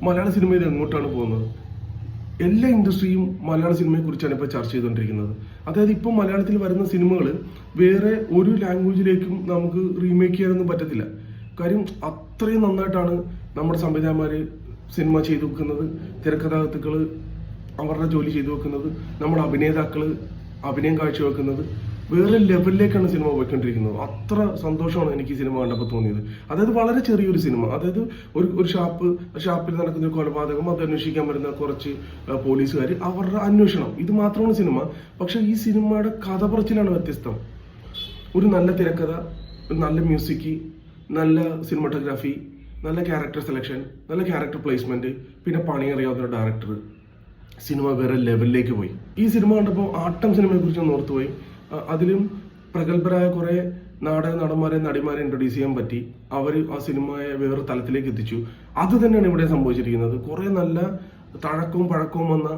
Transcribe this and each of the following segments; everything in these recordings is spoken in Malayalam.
മലയാള സിനിമയിൽ എങ്ങോട്ടാണ് പോകുന്നത്? എല്ലാ ഇൻഡസ്ട്രിയും മലയാള സിനിമയെ കുറിച്ചാണ് ഇപ്പോൾ ചർച്ച ചെയ്തുകൊണ്ടിരിക്കുന്നത്. അതായത് ഇപ്പോൾ മലയാളത്തിൽ വരുന്ന സിനിമകൾ വേറെ ഒരു ലാംഗ്വേജിലേക്കും നമുക്ക് റീമേക്ക് ചെയ്യാനൊന്നും പറ്റത്തില്ല. കാര്യം അത്രയും നന്നായിട്ടാണ് നമ്മുടെ സംവിധായകന്മാർ സിനിമ ചെയ്തു വെക്കുന്നത്, തിരക്കഥാകൃത്തുക്കൾ അവരുടെ ജോലി ചെയ്തു വെക്കുന്നത്, നമ്മുടെ അഭിനേതാക്കൾ അഭിനയം കാഴ്ചവെക്കുന്നത്. വേറെ ലെവലിലേക്കാണ് സിനിമ പോയിക്കൊണ്ടിരിക്കുന്നത്. അത്ര സന്തോഷമാണ് എനിക്ക് ഈ സിനിമ കണ്ടപ്പോൾ തോന്നിയത്. അതായത് വളരെ ചെറിയൊരു സിനിമ, അതായത് ഒരു ഷാപ്പിൽ നടക്കുന്ന ഒരു കൊലപാതകം, അത് അന്വേഷിക്കാൻ വരുന്ന കുറച്ച് പോലീസുകാർ, അവരുടെ അന്വേഷണം, ഇത് മാത്രമാണ് സിനിമ. പക്ഷെ ഈ സിനിമയുടെ കഥ പറച്ചിലാണ് വ്യത്യസ്തം. ഒരു നല്ല തിരക്കഥ, നല്ല മ്യൂസിക്, നല്ല സിനിമാറ്റോഗ്രാഫി, നല്ല ക്യാരക്ടർ സെലക്ഷൻ, നല്ല ക്യാരക്ടർ പ്ലേസ്മെന്റ്, പിന്നെ പണിയറിയാവുന്ന ഡയറക്ടർ. സിനിമ വേറെ ലെവലിലേക്ക് പോയി. ഈ സിനിമ കണ്ടപ്പോൾ ആട്ടം സിനിമയെ കുറിച്ച് ഒന്ന് ഓർത്തുപോയി. അതിലും പ്രഗത്ഭരായ കുറെ നാടക നടന്മാരെ നടിമാരെ ഇൻട്രൊഡ്യൂസ് ചെയ്യാൻ പറ്റി. അവർ ആ സിനിമയെ വേറെ തലത്തിലേക്ക് എത്തിച്ചു. അത് തന്നെയാണ് ഇവിടെ സംഭവിച്ചിരിക്കുന്നത്. കുറെ നല്ല തഴക്കവും പഴക്കവും വന്ന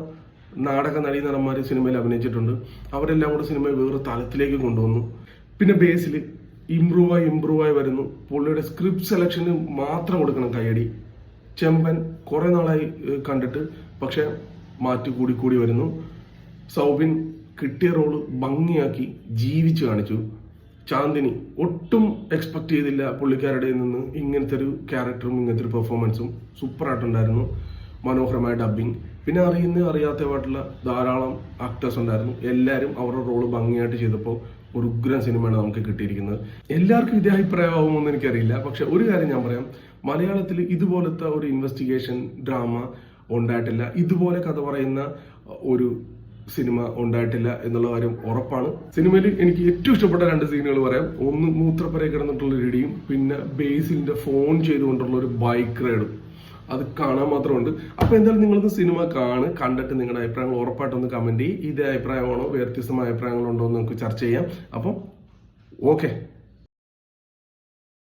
നാടക നടീ നടന്മാർ സിനിമയിൽ അഭിനയിച്ചിട്ടുണ്ട്. അവരെല്ലാം കൂടെ സിനിമയെ വേറെ തലത്തിലേക്ക് കൊണ്ടുവന്നു. പിന്നെ ബേസിൽ ഇംപ്രൂവായി വരുന്നു. പുള്ളിയുടെ സ്ക്രിപ്റ്റ് സെലക്ഷന് മാത്രം കൊടുക്കണം കയ്യടി. ചെമ്പൻ കുറെ നാളായി കണ്ടിട്ട്, പക്ഷെ മാറ്റി കൂടി വരുന്നു. സൗബിൻ കിട്ടിയ റോള് ഭംഗിയാക്കി ജീവിച്ചു കാണിച്ചു. ചാന്ദിനി ഒട്ടും എക്സ്പെക്ട് ചെയ്തില്ല പുള്ളിക്കാരുടെ നിന്ന് ഇങ്ങനത്തെ ഒരു ക്യാരക്ടറും ഇങ്ങനത്തെ ഒരു പെർഫോമൻസും സൂപ്പറായിട്ടുണ്ടായിരുന്നു. മനോഹരമായ ഡബ്ബിങ്, പിന്നെ അറിയാത്തതായിട്ടുള്ള ധാരാളം ആക്ടേഴ്സ് ഉണ്ടായിരുന്നു. എല്ലാവരും അവരുടെ റോള് ഭംഗിയായിട്ട് ചെയ്തപ്പോൾ ഒരു ഉഗ്രൻ സിനിമയാണ് നമുക്ക് കിട്ടിയിരിക്കുന്നത്. എല്ലാവർക്കും ഇതേ അഭിപ്രായമാവുമെന്ന് എനിക്കറിയില്ല. പക്ഷെ ഒരു കാര്യം ഞാൻ പറയാം, മലയാളത്തിൽ ഇതുപോലത്തെ ഒരു ഇൻവെസ്റ്റിഗേഷൻ ഡ്രാമ ഉണ്ടായിട്ടില്ല. ഇതുപോലെ കഥ പറയുന്ന ഒരു സിനിമ ഉണ്ടായിട്ടില്ല എന്നുള്ള കാര്യം ഉറപ്പാണ്. സിനിമയിൽ എനിക്ക് ഏറ്റവും ഇഷ്ടപ്പെട്ട 2 സീനുകൾ പറയാം. ഒന്ന് മൂത്രപ്പുരയിൽ കിടന്നിട്ടുള്ള ഇടിയും, പിന്നെ ബേസിലിന്റെ ഫോൺ ചെയ്തുകൊണ്ടുള്ള ഒരു ബൈക്ക് റൈഡും. അത് കാണാൻ മാത്രമുണ്ട്. അപ്പൊ എന്തായാലും നിങ്ങളത് സിനിമ കണ്ടിട്ട് നിങ്ങളുടെ അഭിപ്രായങ്ങൾ ഉറപ്പായിട്ടൊന്ന് കമന്റ് ചെയ്യും. ഇതേ അഭിപ്രായമാണോ, വ്യത്യസ്തമായ അഭിപ്രായങ്ങളുണ്ടോ എന്ന് നമുക്ക് ചർച്ച ചെയ്യാം. അപ്പം ഓക്കെ.